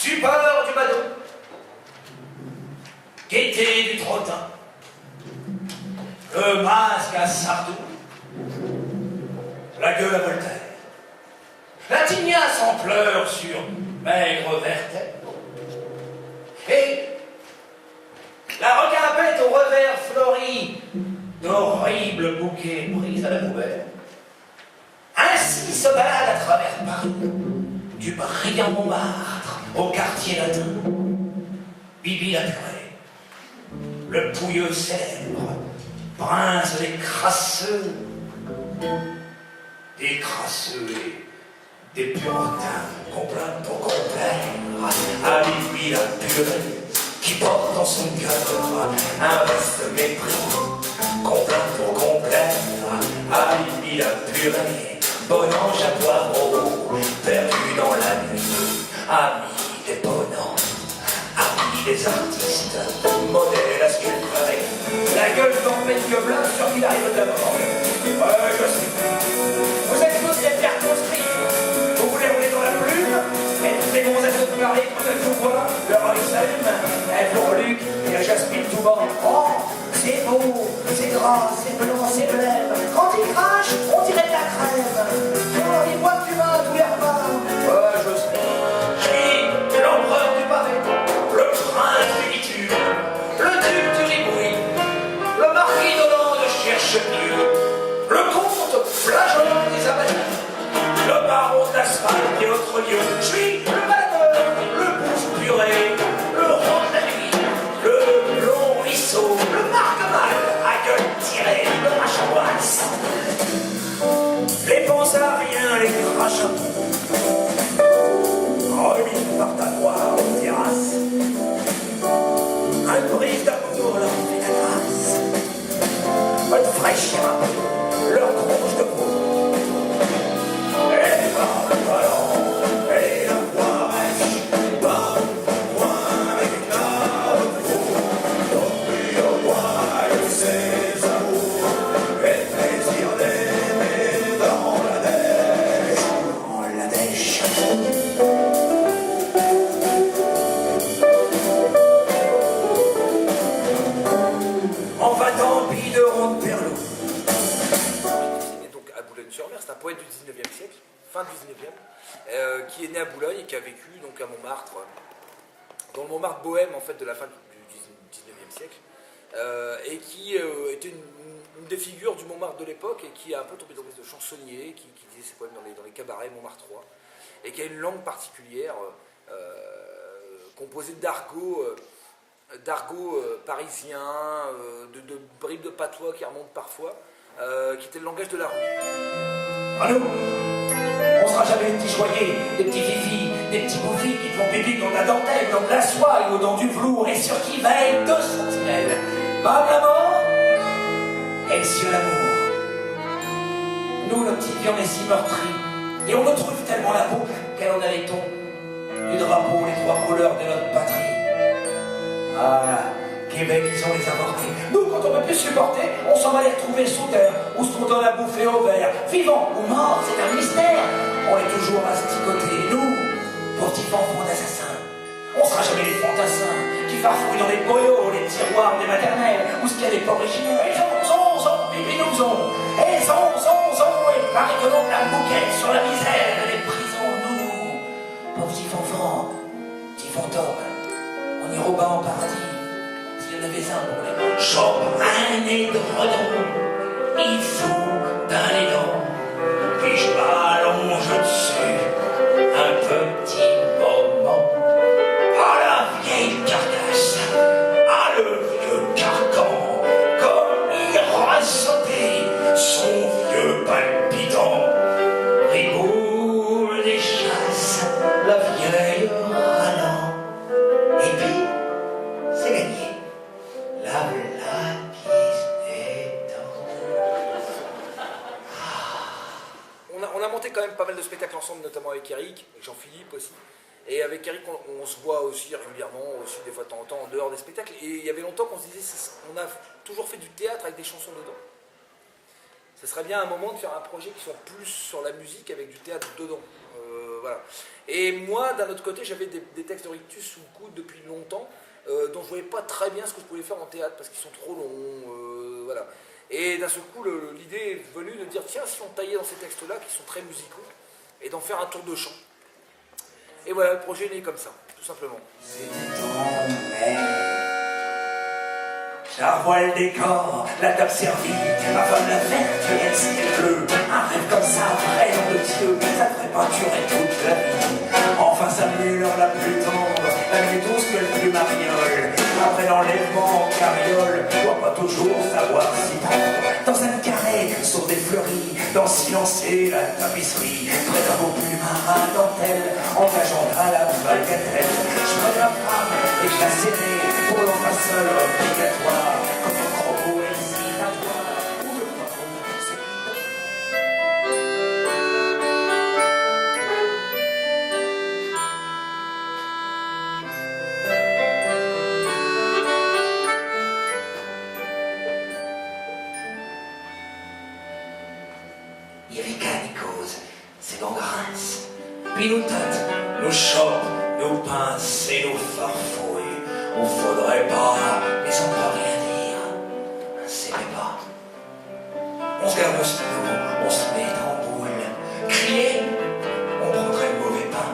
stupeur du badaud, gaieté du trottin, le masque à Sardou, la gueule à Voltaire, la tignasse en pleurs sur maigre Werther, et la requin-pète au revers fleuri d'horribles bouquets pris à la poubelle. Ainsi se balade à travers Paris, du brillant Montmartre au quartier latin, Bibi la purée, le pouilleux célèbre, prince des crasseux et des puritains complaints pour complaire à Bibi la purée, qui porte dans son cœur un vaste mépris, complaint pour complaire à Bibi la purée, bon ange à poireaux, perdu dans la nuit, ami des bonhommes, ami des artistes, modèle à sculpter, la gueule tempête que blanc sur qui arrive d'abord. Je sais. Vous êtes tous des pierres construites. Vous voulez rouler dans la plume, et toutes les gonzesses de Paris, quand elles vous voient, leur œil s'allume, elles vous reluquent et elles jaspinent tout bas. Oh, c'est beau, c'est gras, c'est blanc, c'est blême. Quand il crache, on dirait de la crème. Oh, il boit du vin à tous les repas. Je sais. J'ai l'empereur du pavé, le prince du bitume, le duc du Ribouille, le marquis d'Hollande cherche mieux, le comte flageolant des abattus, le baron d'asphalte et autres lieux. Je suis le baladeur, le bouche purée, le roi de la nuit, le long ruisseau, le marque-mal à gueule tirée, le machamoise, les pensariens, les crachats, remis par ta gloire aux terrasses, un brise d'amour leur fait la grâce, une fraîcheur un peu, leur tronche de peau, et les barbes ballants, et la voix rêche, barbe au coin avec la faux, dormi au bois et ses amours, et le plaisir d'aimer dans la neige, dans la neige. En va-t'en, bideron de Perlot. Donc à Boulogne-sur-Mer, c'est un poète du 19e siècle, fin du 19e, qui est né à Boulogne et qui a vécu donc à Montmartre, dans le Montmartre bohème en fait de la fin du 19e siècle, et qui était une des figures du Montmartre de l'époque et qui a un peu tombé dans le de chansonnier, qui disait ses poèmes dans les cabarets montmartrois, et qui a une langue particulière composée d'argot parisien, de bribes de patois qui remontent parfois, qui était le langage de la rue. À nous, on sera jamais des petits joyeux, des petits fifis, des petits bouffis qui te font pipi dans de la dentelle, dans de la soie ou dans du velours, et sur qui veillent deux sentinelles. Pas la mort et le ciel l'amour. Nous, nos petites viandes est si meurtries, et on nous trouve tellement la peau qu'elle en a les tons du drapeau, les trois couleurs de notre patrie. Ah, Québec, ils ont les avortés. Nous, quand on ne peut plus supporter, on s'en va les retrouver sous terre, ou ce qu'on donne à bouffer au verre. Vivant ou mort, c'est un mystère. On est toujours asticotés, nous, petits enfants d'assassins. On sera jamais les fantassins qui farfouillent dans les boyaux, les tiroirs des maternelles, ou ce qu'il y a des pas originaux. Et et nous ont, et paraît que l'on la bouquette sur la misère, les prisons, nous, pauvres petits enfants, petits fantômes. On ira au bas en paradis, s'il y en avait un pour les Chopin et Dredon, il faut dans les dents, puis je m'allonge dessus un petit moment. Ah la vieille carcasse, ah le vieux carcan, comme il rassautait son vieux palpitant. Rigaud des chasses, la vieille râlant. Et puis, c'est gagné. La blaguise étend. On a monté quand même pas mal de spectacles ensemble, notamment avec Eric, avec Jean-Philippe aussi. Et avec Eric, on se voit aussi régulièrement, aussi des fois de temps en temps, en dehors des spectacles. Et il y avait longtemps qu'on se disait, on a toujours fait du théâtre avec des chansons dedans. Ce serait bien un moment de faire un projet qui soit plus sur la musique avec du théâtre dedans. voilà. Et moi, d'un autre côté, j'avais des textes de Rictus sous le coude depuis longtemps, dont je voyais pas très bien ce que je pouvais faire en théâtre parce qu'ils sont trop longs, voilà. Et d'un seul coup, l'idée est venue de dire tiens, si on taillait dans ces textes-là qui sont très musicaux, et d'en faire un tour de chant. Et voilà, le projet est né comme ça, tout simplement. Je revois le décor, la table servie, ma femme la verte, le ciel bleu. Un rêve comme ça, vrai nom de Dieu, ça devrait peinturer toute la vie. Enfin ça l'heure la plus tendre, la plus douce que le plus mariole. Après l'enlèvement en carriole, doit pas toujours savoir s'y prendre. Dans un carré, sur des fleuris, dans silencer la tapisserie. Près d'un beau plumin à dentelle, engageant à la bagatelle. Je prends la femme et je la serrai pour l'enfant seul obligatoire. Comme un gros poésie à toi, ou le patron, c'est Erika Nicoz, c'est nos grinces, puis nous tâte, nous chope, nous pince et nous farfouille. On faudrait pas, mais on peut rien dire, c'est pas. On se garde nous, on se met en boule. Crier, on prendrait le mauvais pain.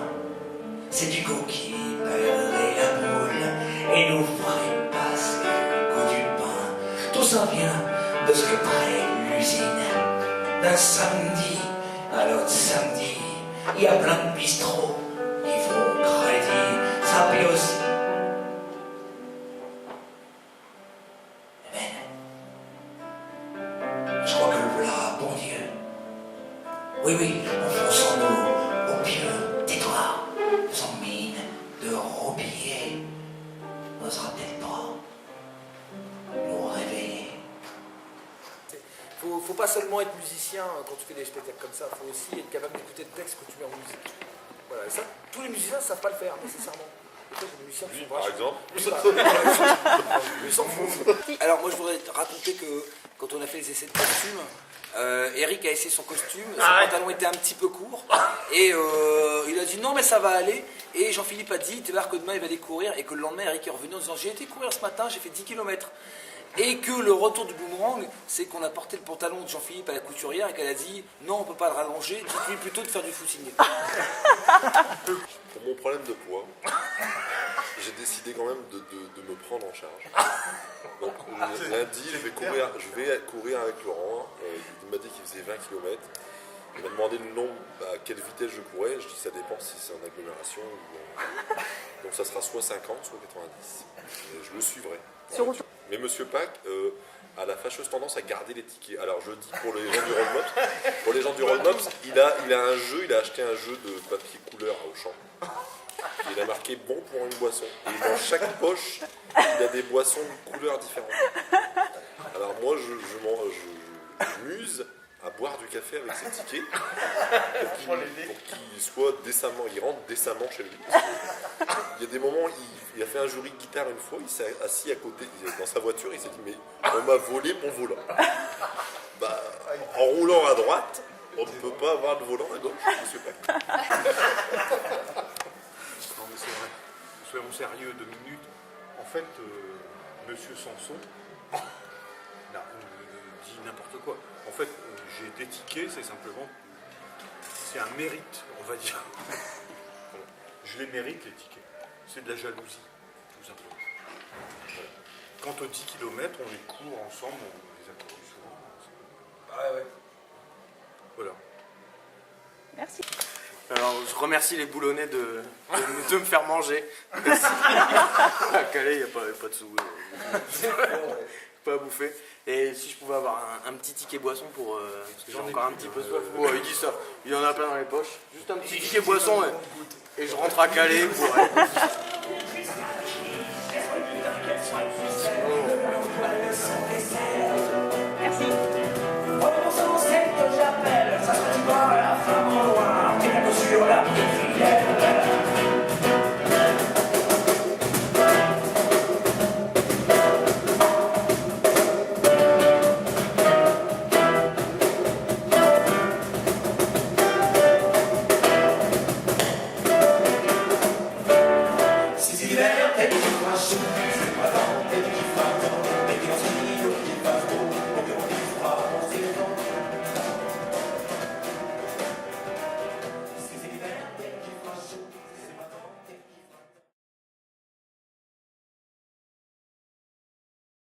C'est du goût qui perdrait la boule et nous ferait passer le goût du pain. Tout ça vient de ce que près l'usine. D'un samedi à l'autre samedi, il y a plein de bistrots qui font crédit. Ça paye aussi. Je crois que le voilà, bon Dieu. Oui, enfonçons-nous au pieu, tais-toi, sans mine de roupiller. N'osera peut-être pas nous réveiller. Faut pas seulement être musicien quand tu fais des spectacles comme ça, faut aussi être capable d'écouter le texte que tu mets en musique. Voilà, et ça, tous les musiciens ne savent pas le faire nécessairement. Les musiciens qui sont par exemple. Ils s'en foutent. Alors moi je voudrais te raconter que quand on a fait les essais de costume, Eric a essayé son costume, son pantalon était un petit peu court, et il a dit non mais ça va aller, et Jean-Philippe a dit tu vas voir que demain il va aller courir, et que le lendemain Eric est revenu en disant j'ai été courir ce matin, j'ai fait 10 km. Et que le retour du boomerang, c'est qu'on a porté le pantalon de Jean-Philippe à la couturière et qu'elle a dit non on peut pas le rallonger, dites-lui plutôt de faire du footing. Pour mon problème de poids, j'ai décidé quand même de me prendre en charge. Donc lundi, je vais courir avec Laurent. Il m'a dit qu'il faisait 20 km. Il m'a demandé le nombre, à quelle vitesse je courais. Je dis ça dépend si c'est en agglomération. Donc ça sera soit 50, soit 90. Et je le suivrai. Mais Monsieur Pack a la fâcheuse tendance à garder les tickets. Alors je dis pour les gens du Rollmops, il a un jeu, il a acheté un jeu de papier couleur à Auchan. Il a marqué bon pour une boisson. Et dans chaque poche, il y a des boissons de couleurs différentes. Alors moi, je m'use à boire du café avec ces tickets pour qu'il soit décemment, il rentre décemment chez lui. Il y a des moments, il a fait un jury de guitare une fois, il s'est assis à côté, dans sa voiture, il s'est dit mais on m'a volé mon volant. Bah, en roulant à droite, on ne peut pas avoir de volant à gauche, monsieur Pack. Non mais c'est vrai, soyons sérieux 2 minutes. En fait, monsieur Sanson dit n'importe quoi. En fait, j'ai des tickets, c'est un mérite, on va dire. Je les mérite les tickets. C'est de la jalousie, tout simplement. Voilà. Quant aux 10 km, on les court ensemble, on les a courus souvent. Ah ouais. Voilà. Merci. Alors, je remercie les boulonnais de me faire manger. À Calais, il n'y a pas de sous. Pas à bouffer. Et si je pouvais avoir un petit ticket boisson pour. Parce que j'ai encore un petit peu soif. Ouais, il dit ça. Il y en a plein dans les poches. Juste un petit ticket boisson et je rentre à Calais pour. Merci. C'est que j'appelle, ça se dit pas la femme en noir, t'es sur la petite fidèle. Et l'oiseau, c'est pas dans tes petits